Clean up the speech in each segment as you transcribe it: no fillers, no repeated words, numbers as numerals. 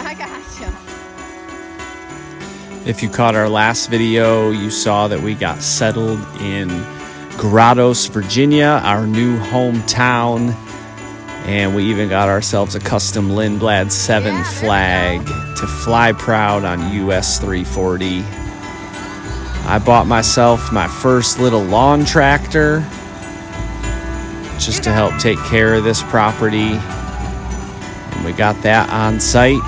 I gotcha. If you caught our last video, you saw that we got settled in Grottos, Virginia, our new hometown. And we even got ourselves a custom Lindblad 7 flag to fly proud on US 340. I bought myself my first little lawn tractor just to help take care of this property. And we got that on site.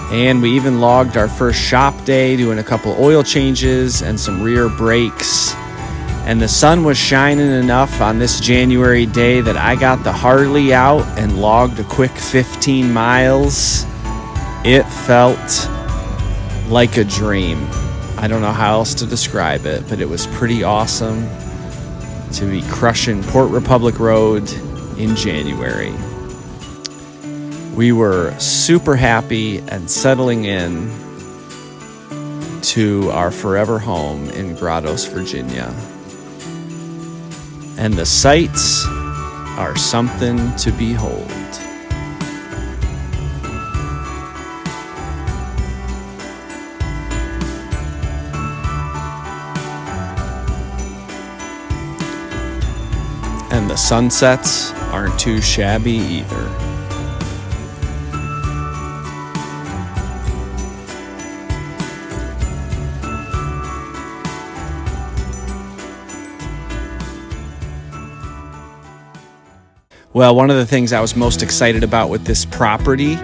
And we even logged our first shop day, doing a couple oil changes and some rear brakes. And the sun was shining enough on this January day that I got the Harley out and logged a quick 15 miles. It felt like a dream. I don't know how else to describe it, but it was pretty awesome to be crushing Port Republic Road in January. We were super happy and settling in to our forever home in Grottos, Virginia. And the sights are something to behold. And the sunsets aren't too shabby either. Well, one of the things I was most excited about with this property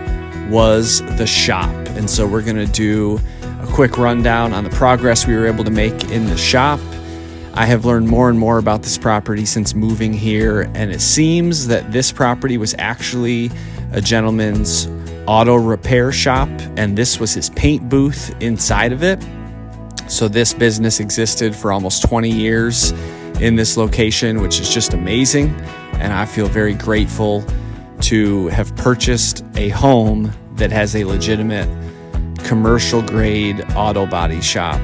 was the shop. And so we're going to do a quick rundown on the progress we were able to make in the shop. I have learned more and more about this property since moving here, and it seems that this property was actually a gentleman's auto repair shop, and this was his paint booth inside of it. So this business existed for almost 20 years in this location, which is just amazing. And I feel very grateful to have purchased a home that has a legitimate commercial grade auto body shop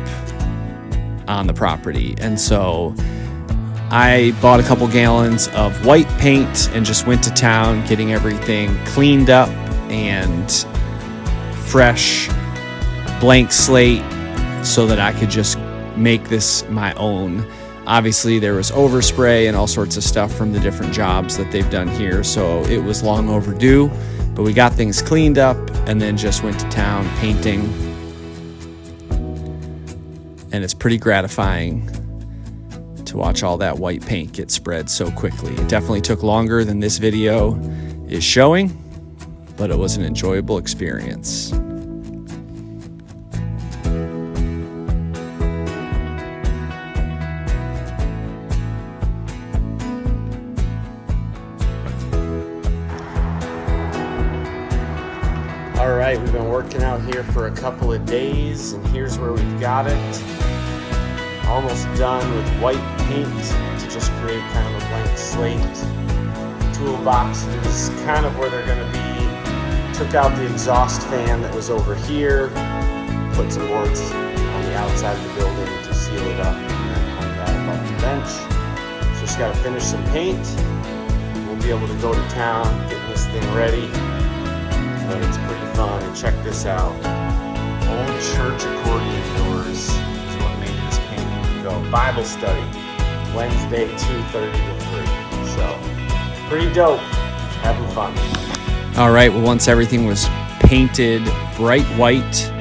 on the property. And so I bought a couple gallons of white paint and just went to town getting everything cleaned up and fresh, blank slate, so that I could just make this my own. Obviously, there was overspray and all sorts of stuff from the different jobs that they've done here, so it was long overdue. But we got things cleaned up and then just went to town painting. And it's pretty gratifying to watch all that white paint get spread so quickly. It definitely took longer than this video is showing, but it was an enjoyable experience. All right, we've been working out here for a couple of days, and here's where we've got it. Almost done with white paint to just create kind of a blank slate. Toolboxes, kind of where they're going to be. Took out the exhaust fan that was over here. Put some boards on the outside of the building to seal it up, and then hung that above the bench. Just got to finish some paint. We'll be able to go to town, getting this thing ready. But it's pretty fun. And check this out. Old church accordion doors is what made this painting go. Bible study, Wednesday, 2:30 to 3. So, pretty dope. Having fun. All right, well, once everything was painted bright white,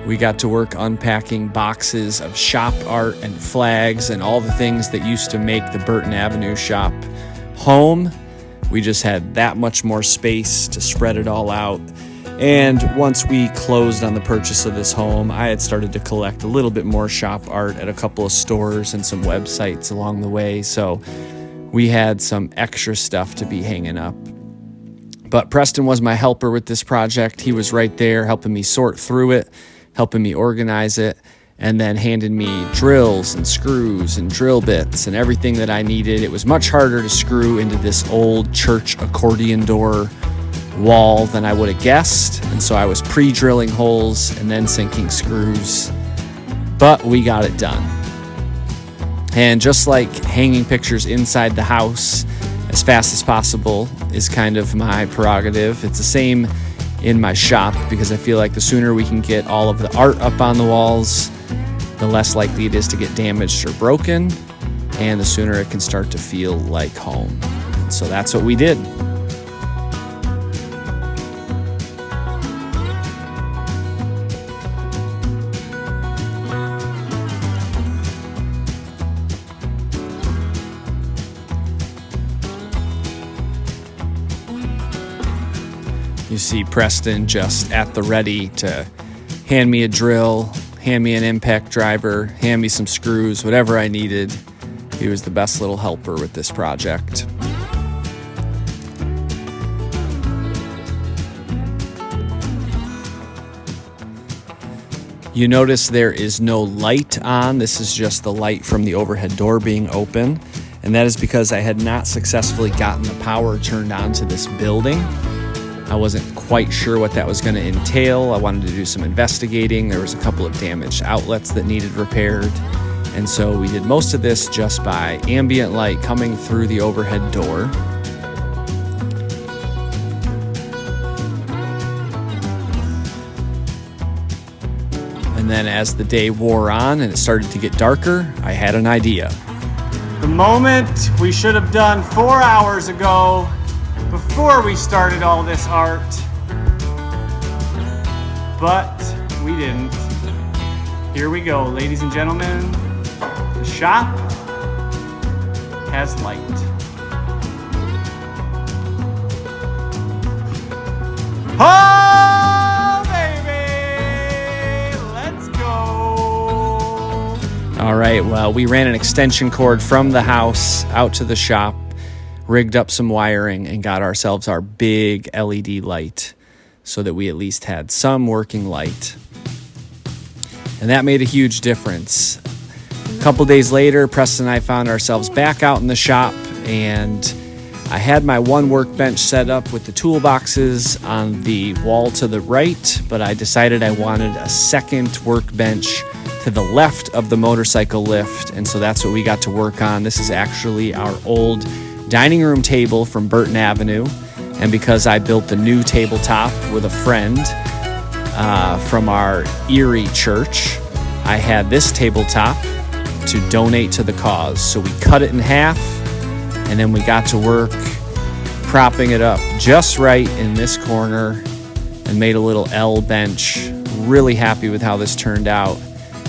we got to work unpacking boxes of shop art and flags and all the things that used to make the Burton Avenue shop home. We just had that much more space to spread it all out. And once we closed on the purchase of this home, I had started to collect a little bit more shop art at a couple of stores and some websites along the way. So we had some extra stuff to be hanging up. But Preston was my helper with this project. He was right there helping me sort through it, helping me organize it, and then handed me drills and screws and drill bits and everything that I needed. It was much harder to screw into this old church accordion door wall than I would have guessed. And so I was pre-drilling holes and then sinking screws. But we got it done. And just like hanging pictures inside the house as fast as possible is kind of my prerogative. It's the same in my shop because I feel like the sooner we can get all of the art up on the walls, the less likely it is to get damaged or broken, and the sooner it can start to feel like home. So that's what we did. You see Preston just at the ready to hand me a drill, hand me an impact driver, hand me some screws, whatever I needed. He was the best little helper with this project. You notice there is no light on. This is just the light from the overhead door being open. And that is because I had not successfully gotten the power turned on to this building. I wasn't quite sure what that was going to entail. I wanted to do some investigating. There was a couple of damaged outlets that needed repaired. And so we did most of this just by ambient light coming through the overhead door. And then as the day wore on and it started to get darker, I had an idea. The moment we should have done 4 hours ago, before we started all this art, but we didn't. Here we go, ladies and gentlemen. The shop has light. Oh, baby, let's go. All right, well, we ran an extension cord from the house out to the shop, rigged up some wiring, and got ourselves our big LED light so that we at least had some working light. And that made a huge difference. A couple days later, Preston and I found ourselves back out in the shop, and I had my one workbench set up with the toolboxes on the wall to the right, but I decided I wanted a second workbench to the left of the motorcycle lift, and so that's what we got to work on. This is actually our old dining room table from Burton Avenue, and because I built the new tabletop with a friend from our Erie church, I had this tabletop to donate to the cause. So we cut it in half, and then we got to work propping it up just right in this corner and made a little L bench. Really happy with how this turned out.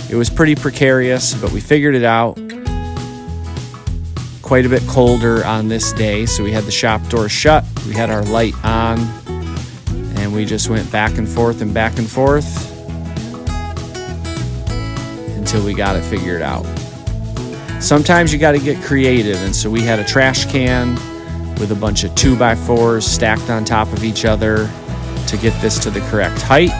It was pretty precarious, but we figured it out. Quite a bit colder on this day, so we had the shop door shut, we had our light on, and we just went back and forth until we got it figured out. Sometimes you got to get creative, and so we had a trash can with a bunch of 2x4s stacked on top of each other to get this to the correct height.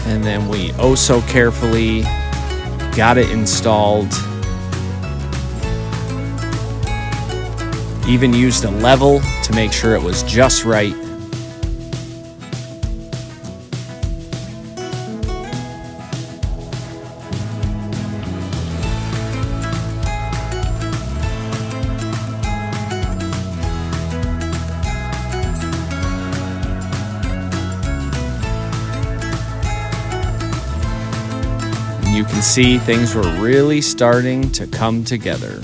And then we oh so carefully got it installed. Even used a level to make sure it was just right. And you can see things were really starting to come together.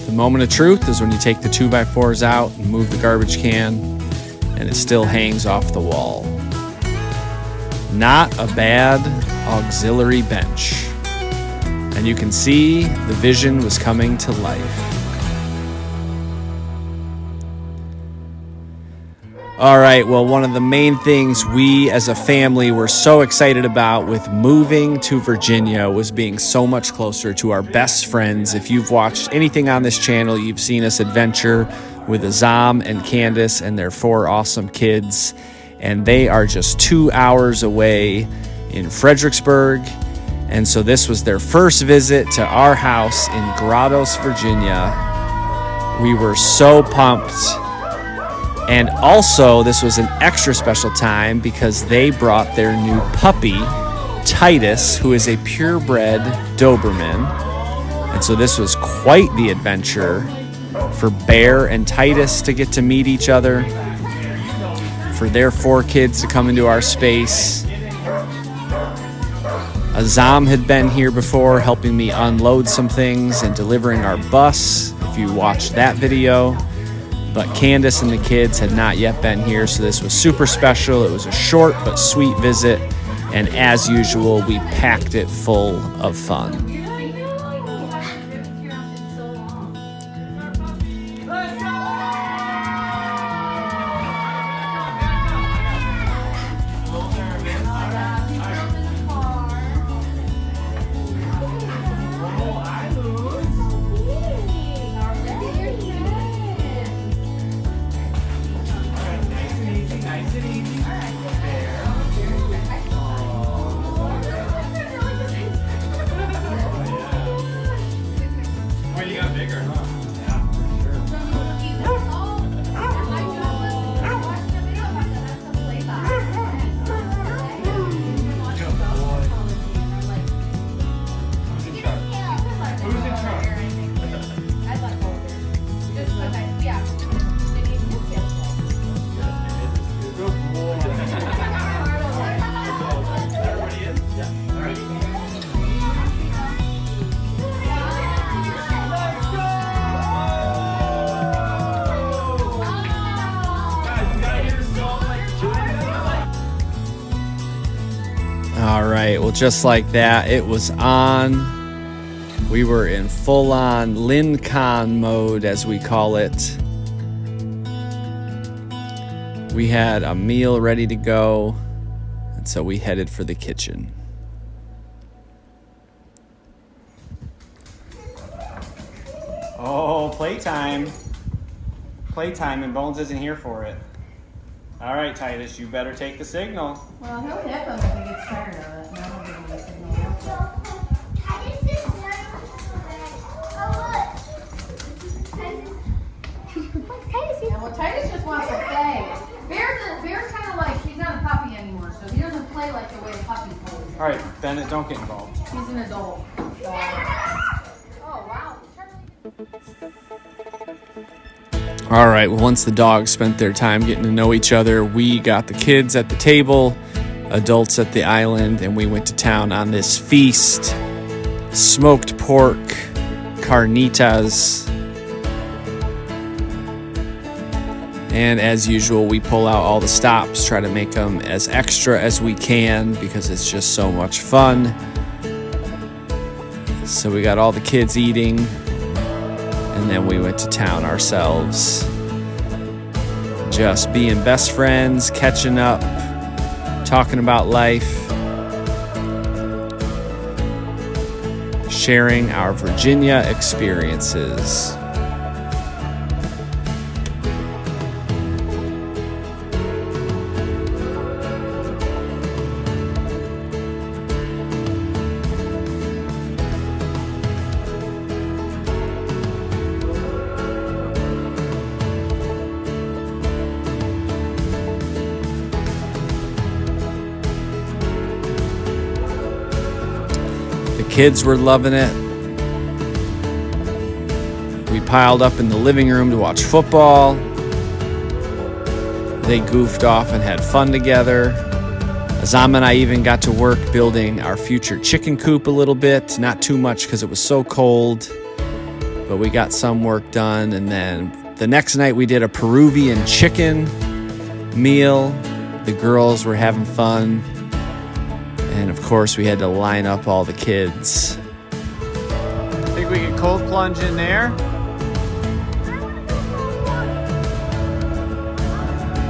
The moment of truth is when you take the 2x4s out and move the garbage can, and it still hangs off the wall. Not a bad auxiliary bench. And you can see the vision was coming to life. All right, well, one of the main things we as a family were so excited about with moving to Virginia was being so much closer to our best friends. If you've watched anything on this channel, you've seen us adventure with Azam and Candace and their 4 awesome kids. And they are just 2 hours away in Fredericksburg. And so this was their first visit to our house in Grottos, Virginia. We were so pumped. And also, this was an extra special time because they brought their new puppy, Titus, who is a purebred Doberman. And so this was quite the adventure for Bear and Titus to get to meet each other, for their 4 kids to come into our space. Azam had been here before, helping me unload some things and delivering our bus, if you watched that video. But Candace and the kids had not yet been here, so this was super special. It was a short but sweet visit, and as usual, we packed it full of fun. All right, well, just like that, it was on. We were in full-on Lincoln mode, as we call it. We had a meal ready to go, and so we headed for the kitchen. Oh, playtime. Playtime, and Bones isn't here for it. All right, Titus, you better take the signal. Well, he'll hit them if he gets tired of it. No, I'll give him the signal. Yeah, well, Titus just wants to play. Bear's kind of like, he's not a puppy anymore, so he doesn't play like the way a puppy plays. All right, Bennett, don't get involved. He's an adult. So. Oh, wow. All right, well, once the dogs spent their time getting to know each other, we got the kids at the table, adults at the island, and we went to town on this feast. Smoked pork, carnitas, and as usual, we pull out all the stops, try to make them as extra as we can because it's just so much fun. So we got all the kids eating, and then we went to town ourselves. Just being best friends, catching up, talking about life, sharing our Virginia experiences. Kids were loving it. We piled up in the living room to watch football. They goofed off and had fun together. Azam and I even got to work building our future chicken coop a little bit. Not too much because it was so cold, but we got some work done. And then the next night we did a Peruvian chicken meal. The girls were having fun. And of course, we had to line up all the kids. Think we could cold plunge in there?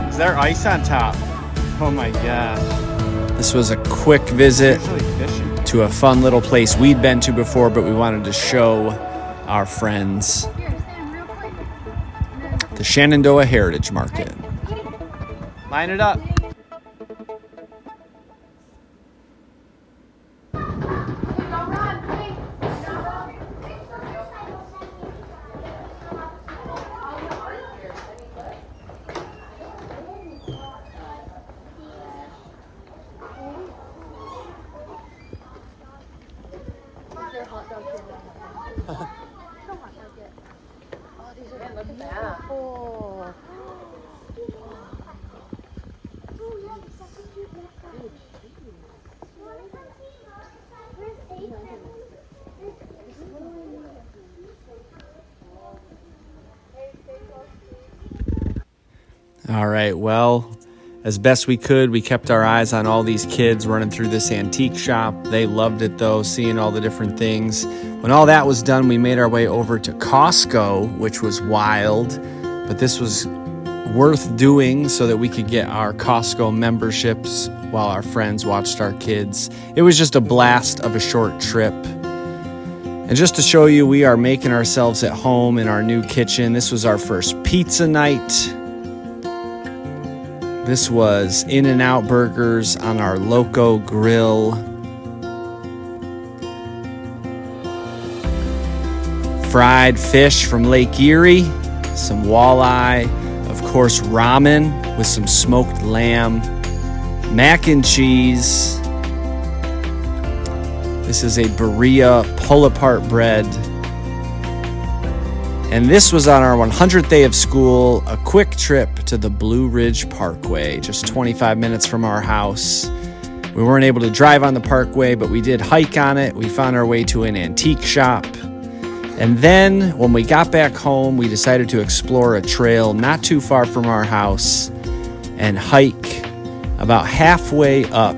Is there ice on top? Oh my gosh. This was a quick visit to a fun little place we'd been to before, but we wanted to show our friends the Shenandoah Heritage Market. Line it up. Look at that. All right, well, as best we could, we kept our eyes on all these kids running through this antique shop. They loved it, though, seeing all the different things. When all that was done, we made our way over to Costco, which was wild, but this was worth doing so that we could get our Costco memberships while our friends watched our kids. It was just a blast of a short trip. And just to show you, we are making ourselves at home in our new kitchen. This was our first pizza night. This was In-N-Out burgers on our Loco grill. Fried fish from Lake Erie, some walleye, of course ramen with some smoked lamb, mac and cheese. This is a Berea pull-apart bread. And this was on our 100th day of school, a quick trip to the Blue Ridge Parkway, just 25 minutes from our house. We weren't able to drive on the parkway, but we did hike on it. We found our way to an antique shop. And then when we got back home, we decided to explore a trail not too far from our house and hike about halfway up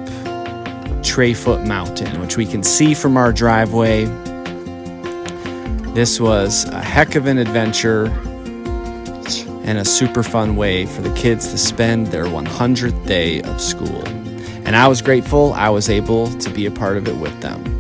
Trayfoot Mountain, which we can see from our driveway. This was a heck of an adventure and a super fun way for the kids to spend their 100th day of school. And I was grateful I was able to be a part of it with them.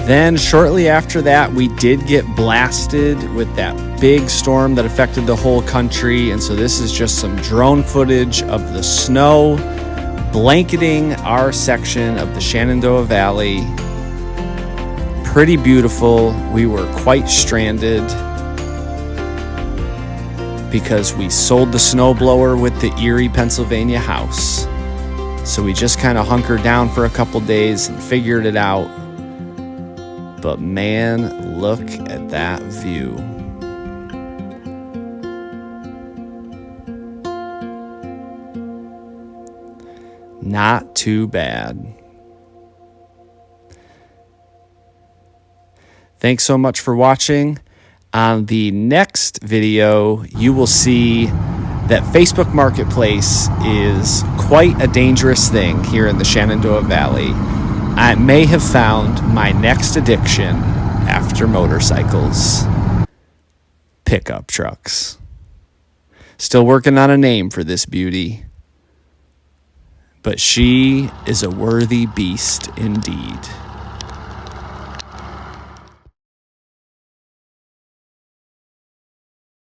Then shortly after that, we did get blasted with that big storm that affected the whole country. And so this is just some drone footage of the snow blanketing our section of the Shenandoah Valley. Pretty beautiful. We were quite stranded because we sold the snowblower with the Erie, Pennsylvania house. So we just kind of hunkered down for a couple days and figured it out. But man, look at that view. Not too bad. Thanks so much for watching. On the next video, you will see that Facebook Marketplace is quite a dangerous thing here in the Shenandoah Valley. I may have found my next addiction after motorcycles. Pickup trucks. Still working on a name for this beauty. But she is a worthy beast indeed.